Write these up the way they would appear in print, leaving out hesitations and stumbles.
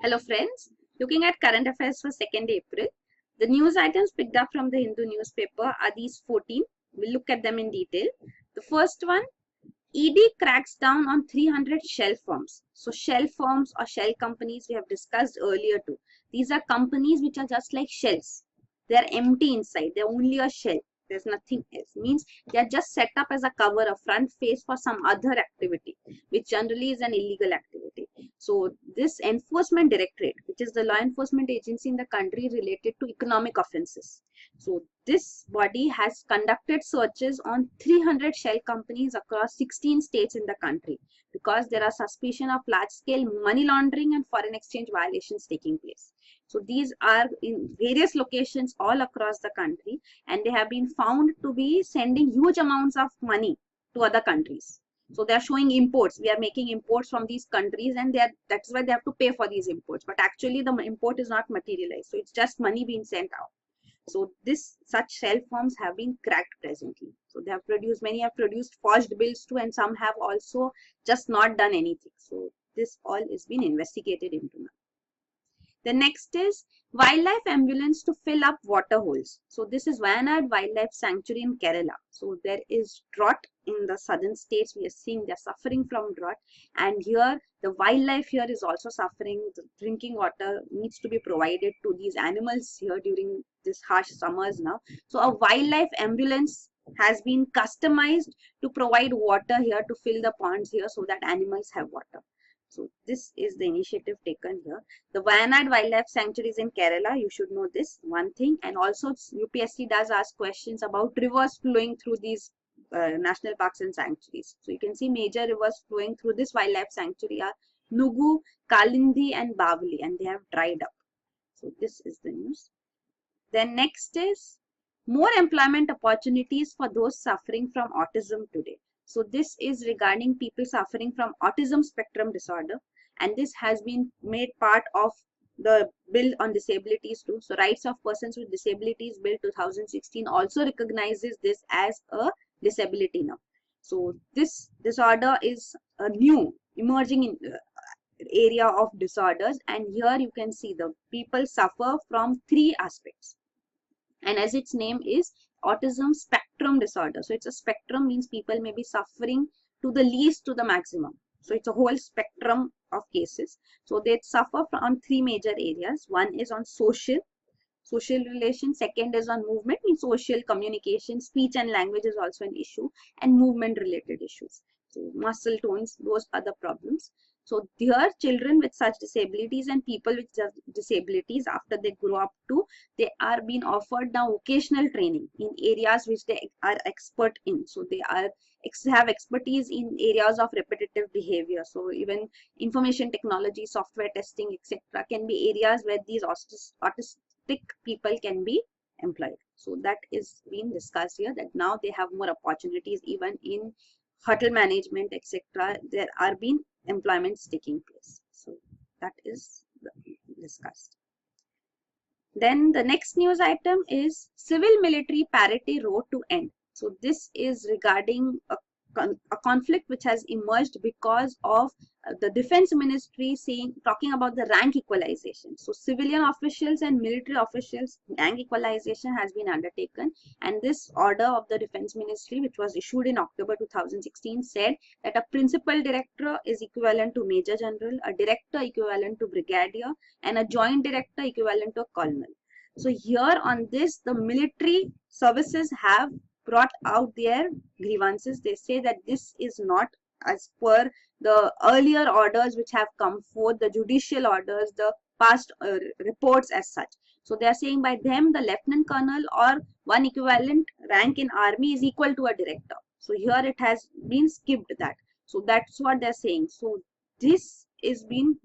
Hello friends, looking at current affairs for 2nd April. The news items picked up from the Hindu newspaper are these 14. We'll look at them in detail. The first one, ED cracks down on 300 shell firms. So shell firms or shell companies we have discussed earlier too. These are companies which are just like shells. They are empty inside. They're only a shell. There's nothing else. Means they are just set up as a cover, a front face for some other activity, which generally is an illegal activity. So this enforcement directorate, which is the law enforcement agency in the country related to economic offences. So this body has conducted searches on 300 shell companies across 16 states in the country because there are suspicion of large-scale money laundering and foreign exchange violations taking place. So these are in various locations all across the country, and they have been found to be sending huge amounts of money to other countries. So they are showing imports. We are making imports from these countries, and that's why they have to pay for these imports. But actually, the import is not materialized. So it's just money being sent out. So such shell firms have been cracked presently. So they have produced, many have produced forged bills too, and some have also just not done anything. So this all is being investigated into now. The next is wildlife ambulance to fill up water holes. So this is Wayanad Wildlife Sanctuary in Kerala. So there is drought in the southern states. We are seeing they are suffering from drought, and here the wildlife here is also suffering. The drinking water needs to be provided to these animals here during this harsh summers now. So a wildlife ambulance has been customized to provide water here, to fill the ponds here so that animals have water. So this is the initiative taken here. The Wayanad Wildlife Sanctuary is in Kerala. You should know this one thing. And also UPSC does ask questions about rivers flowing through these national parks and sanctuaries. So you can see major rivers flowing through this wildlife sanctuary are Nugu, Kalindi and Bavli, and they have dried up. So this is the news. Then next is more employment opportunities for those suffering from autism today. So this is regarding people suffering from autism spectrum disorder, and this has been made part of the bill on disabilities too. So Rights of Persons with Disabilities Bill 2016 also recognizes this as a disability now. So this disorder is a new emerging in, area of disorders, and here you can see the people suffer from three aspects. And as its name is, autism spectrum disorder. So it's a spectrum, means people may be suffering to the least to the maximum. So it's a whole spectrum of cases. So they suffer on three major areas. One is on social relations. Second is on movement, means social communication, speech and language is also an issue, and movement related issues. So muscle tones, those are the problems. So here children with such disabilities and people with disabilities, after they grow up too, they are being offered now vocational training in areas which they are expert in. So they have expertise in areas of repetitive behavior. So even information technology, software testing, etc. can be areas where these autistic people can be employed. So that is being discussed here, that now they have more opportunities even in hotel management, etc. There are being employments taking place. So that is discussed. Then the next news item is civil military parity road to end. So this is regarding a conflict which has emerged because of the defense ministry talking about the rank equalization. So civilian officials and military officials rank equalization has been undertaken, and this order of the defense ministry, which was issued in October 2016, said that a principal director is equivalent to major general, a director equivalent to brigadier, and a joint director equivalent to a colonel. So here on this, the military services have brought out their grievances. They say that this is not as per the earlier orders which have come forth, the judicial orders, the past reports as such. So they are saying by them the lieutenant colonel or one equivalent rank in army is equal to a director. So here it has been skipped that. So that's what they're saying. So this is being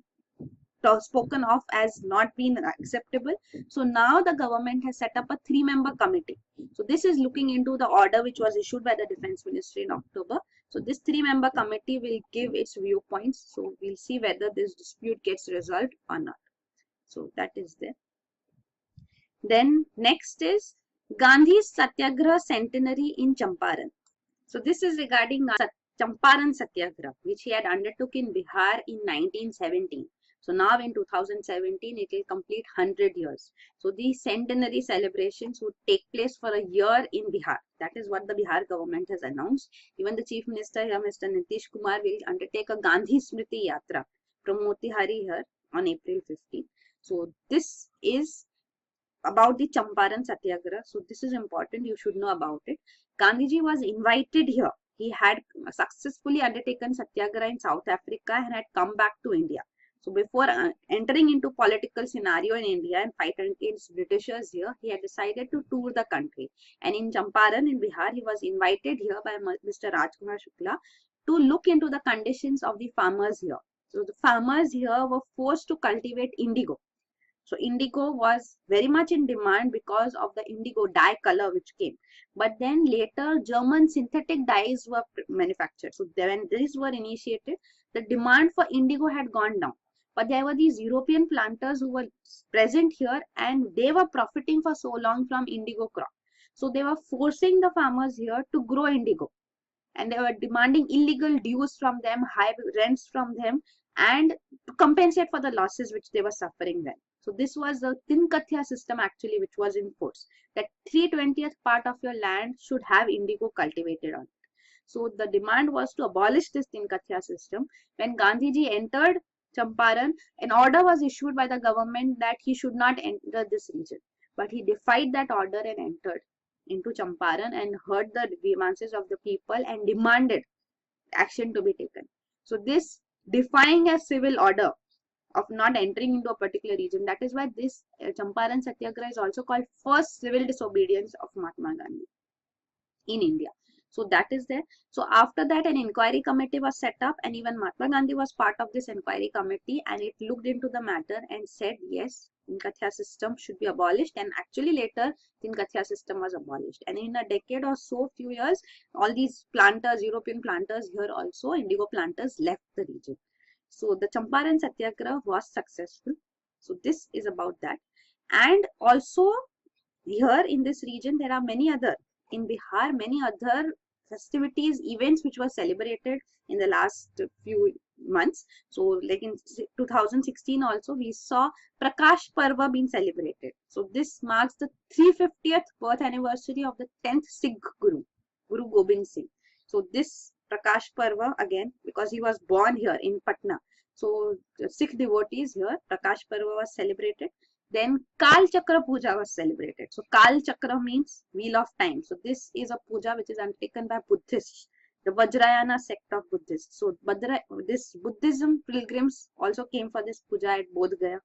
spoken of as not being acceptable. So now the government has set up a 3-member committee. So this is looking into the order which was issued by the defense ministry in October. So this 3-member committee will give its viewpoints. So we'll see whether this dispute gets resolved or not. So that is there. Then next is Gandhi's Satyagraha centenary in Champaran. So this is regarding Champaran Satyagraha, which he had undertook in Bihar in 1917. So now in 2017, it will complete 100 years. So these centenary celebrations would take place for a year in Bihar. That is what the Bihar government has announced. Even the Chief Minister here, Mr. Nitish Kumar, will undertake a Gandhi Smriti Yatra from Motihari here on April 15. So this is about the Champaran Satyagraha. So this is important. You should know about it. Gandhiji was invited here. He had successfully undertaken Satyagraha in South Africa and had come back to India. So before entering into political scenario in India and fight against Britishers here, he had decided to tour the country. And in Champaran in Bihar, he was invited here by Mr. Rajkumar Shukla to look into the conditions of the farmers here. So the farmers here were forced to cultivate indigo. So indigo was very much in demand because of the indigo dye color which came. But then later German synthetic dyes were manufactured. So when these were initiated, the demand for indigo had gone down. But there were these European planters who were present here and they were profiting for so long from indigo crop. So they were forcing the farmers here to grow indigo. And they were demanding illegal dues from them, high rents from them, and to compensate for the losses which they were suffering then. So this was the Tinkathya system actually which was in force, that 3/20th part of your land should have indigo cultivated on it. So the demand was to abolish this Tinkathya system. When Gandhiji entered Champaran, an order was issued by the government that he should not enter this region. But he defied that order and entered into Champaran and heard the grievances of the people and demanded action to be taken. So this defying a civil order of not entering into a particular region, that is why this Champaran Satyagraha is also called first civil disobedience of Mahatma Gandhi in India. So that is there. So after that, an inquiry committee was set up, and even Mahatma Gandhi was part of this inquiry committee, and it looked into the matter and said yes, Tinkathya system should be abolished. And actually later Tinkathya system was abolished, and in a decade or so, few years, all these planters, European planters here also, indigo planters, left the region. So the Champaran Satyagraha was successful. So this is about that. And also here in this region there are many other, in Bihar, many other festivities, events which were celebrated in the last few months. So like in 2016 also we saw Prakash Parva being celebrated. So this marks the 350th birth anniversary of the 10th Sikh Guru, Guru Gobind Singh. So this Prakash Parva, again, because he was born here in Patna. So the Sikh devotees here, Prakash Parva was celebrated. Then Kal Chakra Puja was celebrated. So Kal Chakra means wheel of time. So this is a puja which is undertaken by Buddhists, the Vajrayana sect of Buddhists. So this Buddhism pilgrims also came for this puja at Bodh Gaya.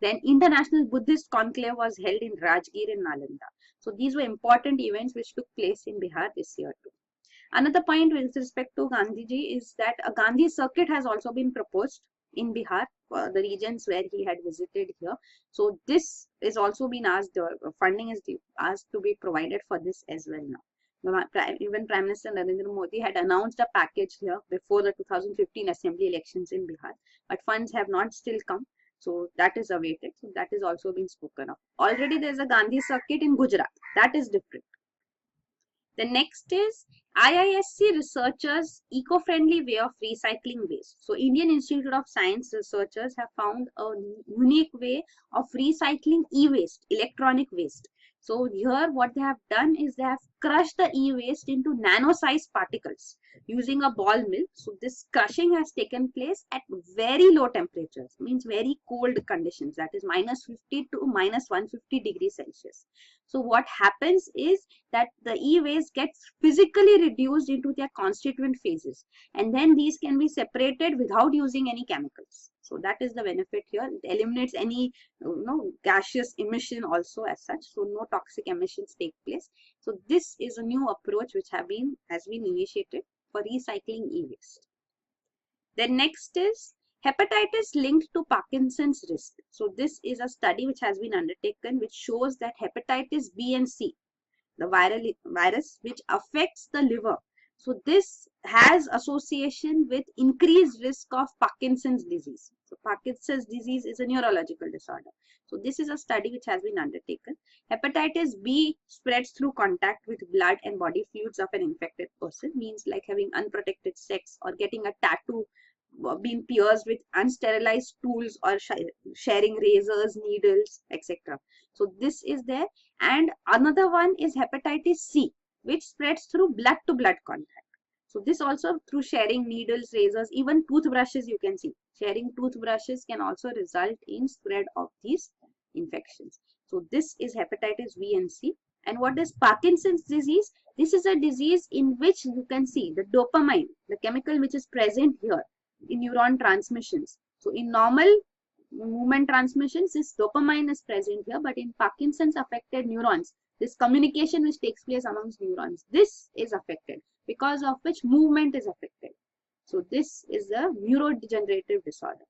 Then International Buddhist Conclave was held in Rajgir in Nalanda. So these were important events which took place in Bihar this year too. Another point with respect to Gandhiji is that a Gandhi circuit has also been proposed in Bihar, the regions where he had visited here. So this is also been asked, funding is asked to be provided for this as well now. Even Prime Minister Narendra Modi had announced a package here before the 2015 assembly elections in Bihar, but funds have not still come. So that is awaited. So that is also being spoken of. Already there is a Gandhi circuit in Gujarat. That is different. The next is IISC researchers eco-friendly way of recycling waste. So Indian Institute of Science researchers have found a unique way of recycling e-waste, electronic waste. So here what they have done is they have crushed the e-waste into nano-sized particles using a ball mill. So this crushing has taken place at very low temperatures, means very cold conditions, that is -50 to -150 degrees Celsius. So what happens is that the e-waste gets physically reduced into their constituent phases, and then these can be separated without using any chemicals. So that is the benefit here. It eliminates any gaseous emission also as such, so no toxic emissions take place. So this is a new approach which has been initiated for recycling e-waste. Then next is hepatitis linked to Parkinson's risk. So this is a study which has been undertaken which shows that hepatitis B and C, the virus which affects the liver, so this has association with increased risk of Parkinson's disease. So Parkinson's disease is a neurological disorder. So this is a study which has been undertaken. Hepatitis B spreads through contact with blood and body fluids of an infected person, means like having unprotected sex or getting a tattoo been pierced with unsterilized tools or sharing razors, needles, etc. So this is there. And another one is hepatitis C, which spreads through blood to blood contact. So this also through sharing needles, razors, even toothbrushes, you can see. Sharing toothbrushes can also result in spread of these infections. So this is hepatitis B and C. And what is Parkinson's disease? This is a disease in which you can see the dopamine, the chemical which is present here in neuron transmissions. So in normal movement transmissions, this dopamine is present here, but in Parkinson's affected neurons, this communication which takes place amongst neurons, this is affected, because of which movement is affected. So this is a neurodegenerative disorder.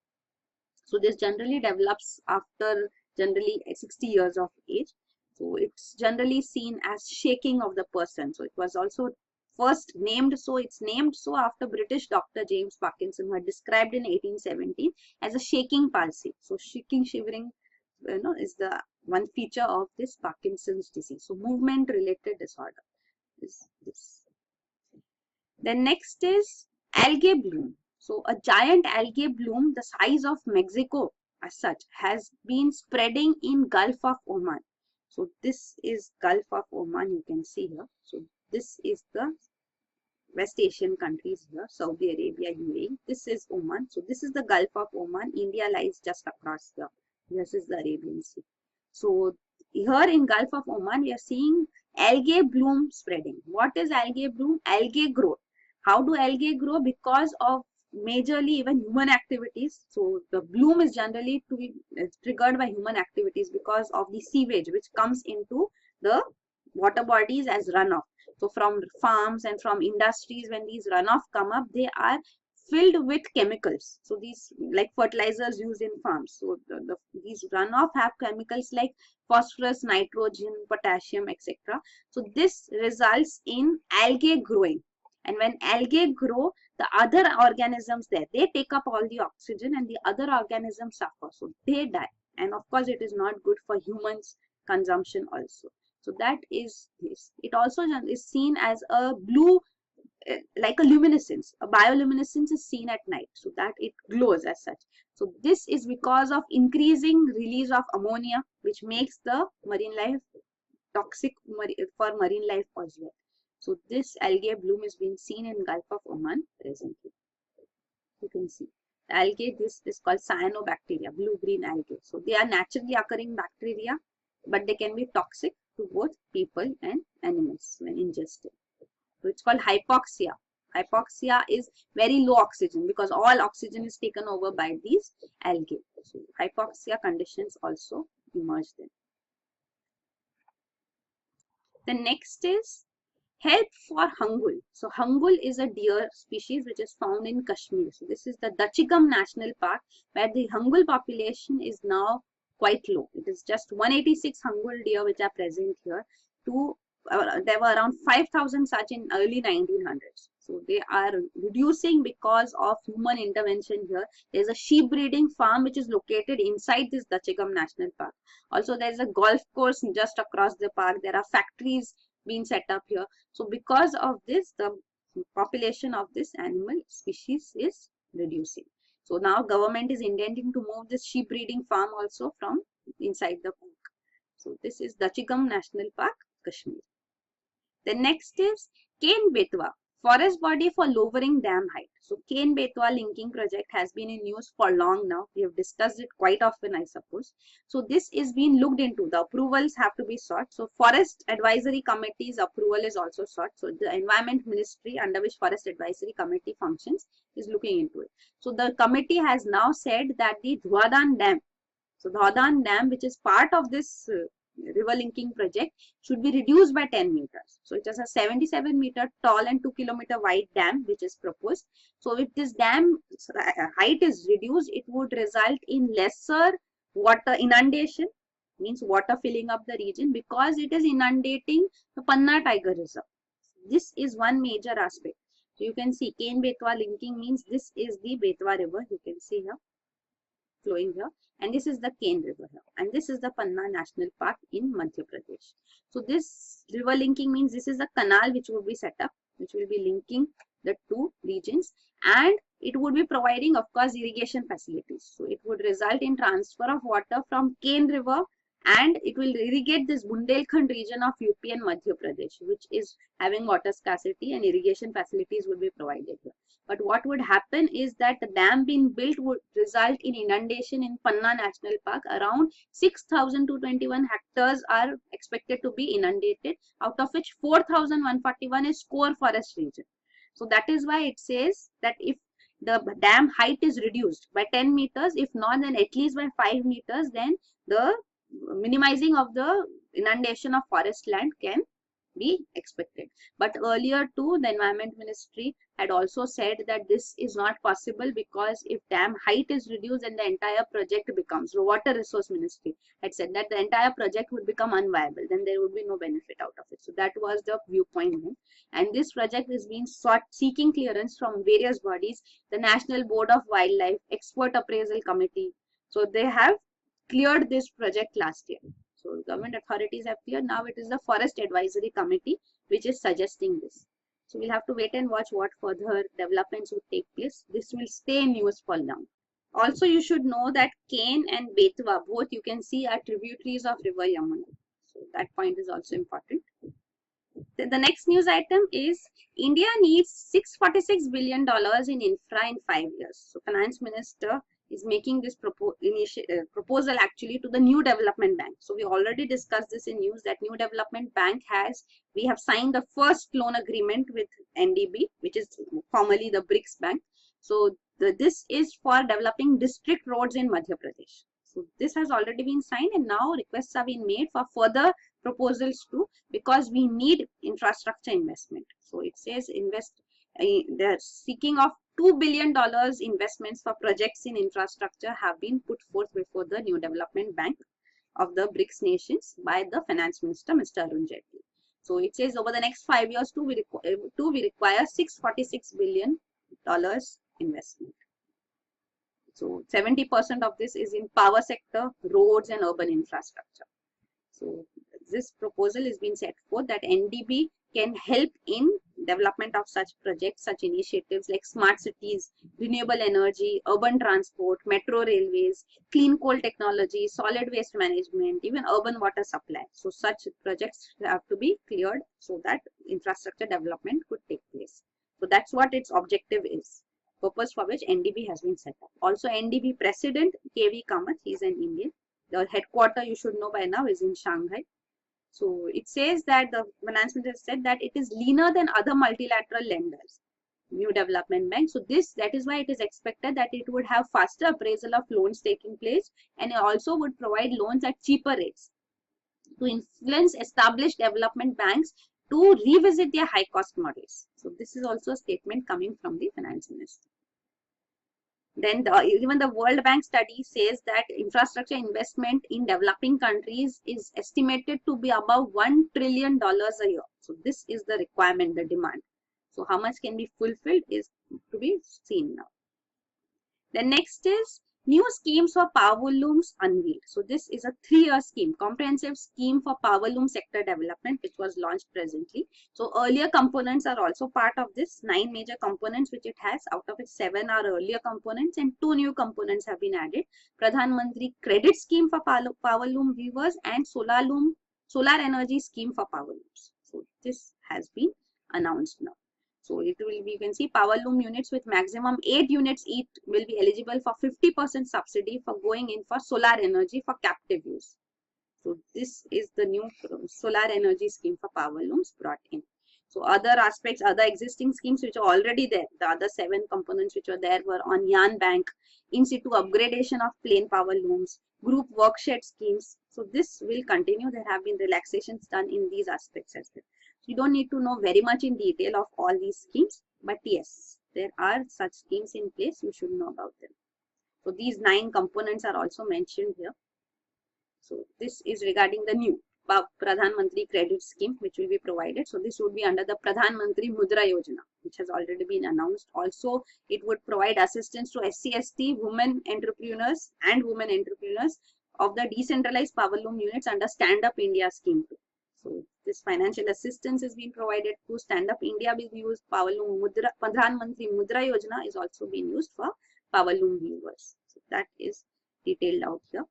So this generally develops after generally 60 years of age. So it's generally seen as shaking of the person. So it was also first named, so it's named so after British doctor James Parkinson, who had described in 1817 as a shaking palsy. So shaking, shivering, is the one feature of this Parkinson's disease. So movement related disorder is this. Then next is algae bloom. So a giant algae bloom the size of Mexico as such has been spreading in Gulf of Oman. So this is Gulf of Oman, you can see here. So this is the West Asian countries here, Saudi Arabia, UAE. This is Oman. So this is the Gulf of Oman. India lies just across here. This is the Arabian Sea. So here in Gulf of Oman, we are seeing algae bloom spreading. What is algae bloom? Algae growth. How do algae grow? Because of majorly even human activities. So the bloom is generally to be triggered by human activities because of the sewage which comes into the water bodies as runoff. So from farms and from industries, when these runoff come up, they are filled with chemicals. So these like fertilizers used in farms. So these runoff have chemicals like phosphorus, nitrogen, potassium, etc. So this results in algae growing. And when algae grow, the other organisms there, they take up all the oxygen and the other organisms suffer. So they die. And of course, it is not good for humans' consumption also. So that is this. It also is seen as a blue, like a luminescence. A bioluminescence is seen at night, so that it glows as such. So this is because of increasing release of ammonia, which makes the marine life toxic for marine life as well. So this algae bloom is being seen in Gulf of Oman presently. You can see the algae. This is called cyanobacteria, blue-green algae. So they are naturally occurring bacteria, but they can be toxic to both people and animals when ingested. So it's called hypoxia. Hypoxia is very low oxygen because all oxygen is taken over by these algae. So hypoxia conditions also emerge then. The next is help for hangul. So hangul is a deer species which is found in Kashmir. So this is the Dachigam National Park, where the hangul population is now quite low. It is just 186 hangul deer which are present here. There were around 5,000 such in early 1900s. So they are reducing because of human intervention here. There is a sheep breeding farm which is located inside this Dachigam National Park. Also, there is a golf course just across the park. There are factories being set up here. So because of this, the population of this animal species is reducing. So now government is intending to move this sheep breeding farm also from inside the park. So this is Dachigam National Park, Kashmir. The next is Ken Betwa, forest body for lowering dam height. So Ken Betwa linking project has been in use for long now. We have discussed it quite often, I suppose. So this is being looked into. The approvals have to be sought. So Forest Advisory Committee's approval is also sought. So the Environment Ministry, under which Forest Advisory Committee functions, is looking into it. So the committee has now said that the Dhuadan Dam, so Dhuadan Dam, which is part of this river linking project, should be reduced by 10 meters. So it is a 77-meter tall and 2-kilometer wide dam which is proposed. So if this dam height is reduced, it would result in lesser water inundation, means water filling up the region, because it is inundating the Panna Tiger Reserve. This is one major aspect. So you can see Ken Betwa linking means this is the Betwa river, you can see here flowing here, and this is the Ken river here, and this is the Panna National Park in Madhya Pradesh. So this river linking means this is a canal which will be set up, which will be linking the two regions, and it would be providing, of course, irrigation facilities. So it would result in transfer of water from Ken River, and it will irrigate this Bundelkhand region of UP and Madhya Pradesh, which is having water scarcity, and irrigation facilities would be provided here. But what would happen is that the dam being built would result in inundation in Panna National Park. Around 6,221 hectares are expected to be inundated, out of which 4,141 is core forest region. So that is why it says that if the dam height is reduced by 10 meters, if not then at least by 5 meters, then the minimizing of the inundation of forest land can be expected. But earlier too, the Environment Ministry had also said that this is not possible, because if dam height is reduced, then the entire project becomes, the Water Resource Ministry had said that the entire project would become unviable, then there would be no benefit out of it. So that was the viewpoint. And this project is being seeking clearance from various bodies, the National Board of Wildlife, Expert Appraisal Committee. So they have cleared this project last year. So government authorities have cleared. Now it is the Forest Advisory Committee which is suggesting this. So we'll have to wait and watch what further developments would take place. This will stay news for long. Also, you should know that Ken and Betwa, both you can see, are tributaries of River Yamuna. So that point is also important. The next news item is India needs $646 billion in infra in 5 years. So Finance Minister is making this proposal actually to the New Development Bank. So we already discussed this in news that New Development Bank we have signed the first loan agreement with NDB, which is formerly the BRICS Bank. So this is for developing district roads in Madhya Pradesh. So this has already been signed, and now requests have been made for further proposals too, because we need infrastructure investment. So it says they're seeking of $2 billion investments for projects in infrastructure have been put forth before the New Development Bank of the BRICS nations by the Finance Minister, Mr. Arun Jaitley. So it says over the next 5 years too, we require $646 billion investment. So 70% of this is in power sector, roads and urban infrastructure. So this proposal is being set forth that NDB can help in development of such projects, such initiatives like smart cities, renewable energy, urban transport, metro railways, clean coal technology, solid waste management, even urban water supply. So such projects have to be cleared so that infrastructure development could take place. So that's what its objective is, purpose for which NDB has been set up. Also NDB President KV Kamath, he is an Indian. The headquarter, you should know by now, is in Shanghai. So it says that the Finance Minister said that it is leaner than other multilateral lenders, New Development Bank. So that is why it is expected that it would have faster appraisal of loans taking place, and it also would provide loans at cheaper rates to influence established development banks to revisit their high cost models. So this is also a statement coming from the Finance Minister. Then even the World Bank study says that infrastructure investment in developing countries is estimated to be above $1 trillion a year. So this is the requirement, the demand. So how much can be fulfilled is to be seen now. The next is new schemes for power looms unveiled. So this is a 3-year scheme, comprehensive scheme for power loom sector development, which was launched presently. So earlier components are also part of this, 9 major components which it has, out of which 7 are earlier components and 2 new components have been added. Pradhan Mantri Credit Scheme for power loom weavers and solar energy scheme for power looms. So this has been announced now. So it will be, you can see power loom units with maximum 8 units each will be eligible for 50% subsidy for going in for solar energy for captive use. So this is the new solar energy scheme for power looms brought in. So other aspects, other existing schemes which are already there, the other 7 components which were there were on yarn bank, in situ upgradation of plain power looms, group workshed schemes. So this will continue. There have been relaxations done in these aspects as well. You don't need to know very much in detail of all these schemes, but yes, there are such schemes in place. You should know about them. So these 9 components are also mentioned here. So this is regarding the new Pradhan Mantri Credit Scheme which will be provided. So this would be under the Pradhan Mantri Mudra Yojana, which has already been announced. Also, it would provide assistance to SC/ST women entrepreneurs of the decentralized power loom units under Stand Up India scheme too. So this financial assistance is being provided to Stand Up India being used. Power Loom Mudra, Pradhan Mantri Mudra Yojana is also being used for Power Loom viewers. So that is detailed out here.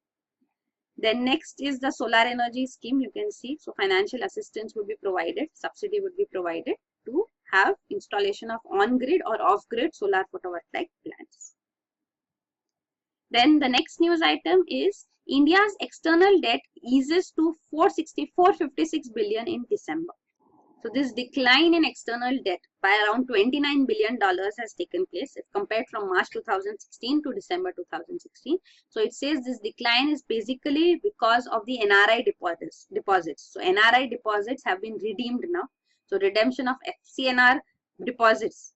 Then next is the solar energy scheme. You can see, so financial assistance would be provided, subsidy would be provided to have installation of on-grid or off-grid solar photovoltaic plants. Then the next news item is India's external debt eases to 456 billion in December. So this decline in external debt by around $29 billion has taken place if compared from March 2016 to December 2016. So it says this decline is basically because of the NRI deposits. So NRI deposits have been redeemed now. So redemption of FCNR deposits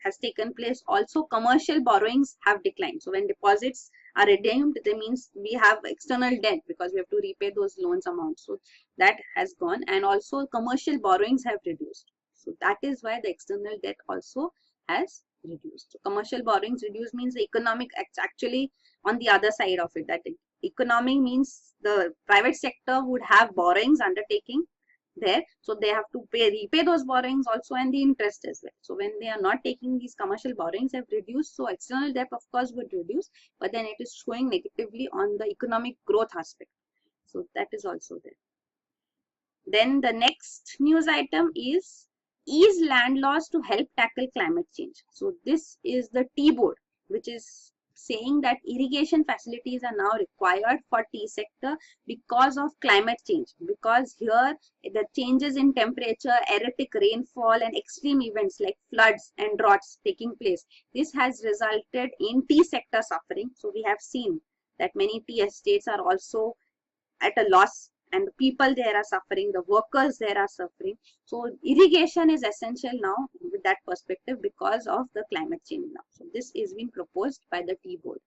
has taken place. Also commercial borrowings have declined. So when deposits are redeemed, that means we have external debt because we have to repay those loans amounts. So that has gone, and also commercial borrowings have reduced. So that is why the external debt also has reduced. So commercial borrowings reduced means the economic, actually on the other side of it, that economy means the private sector would have borrowings undertaking there, so they have to repay those borrowings also, and the interest as well. So when they are not taking, these commercial borrowings have reduced, so external debt of course would reduce, but then it is showing negatively on the economic growth aspect. So that is also there. Then the next news item is ease land laws to help tackle climate change. So this is the Tea Board, which is saying that irrigation facilities are now required for tea sector because of climate change, because here the changes in temperature, erratic rainfall and extreme events like floods and droughts taking place, this has resulted in tea sector suffering. So we have seen that many tea estates are also at a loss, and the people there are suffering, the workers there are suffering. So irrigation is essential now with that perspective because of the climate change now. So this is being proposed by the Tea Board.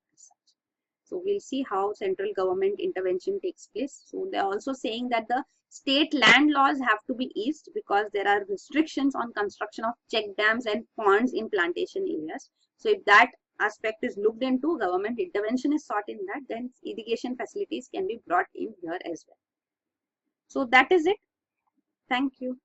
So we'll see how central government intervention takes place. So they're also saying that the state land laws have to be eased because there are restrictions on construction of check dams and ponds in plantation areas. So if that aspect is looked into, government intervention is sought in that, then irrigation facilities can be brought in here as well. So that is it. Thank you.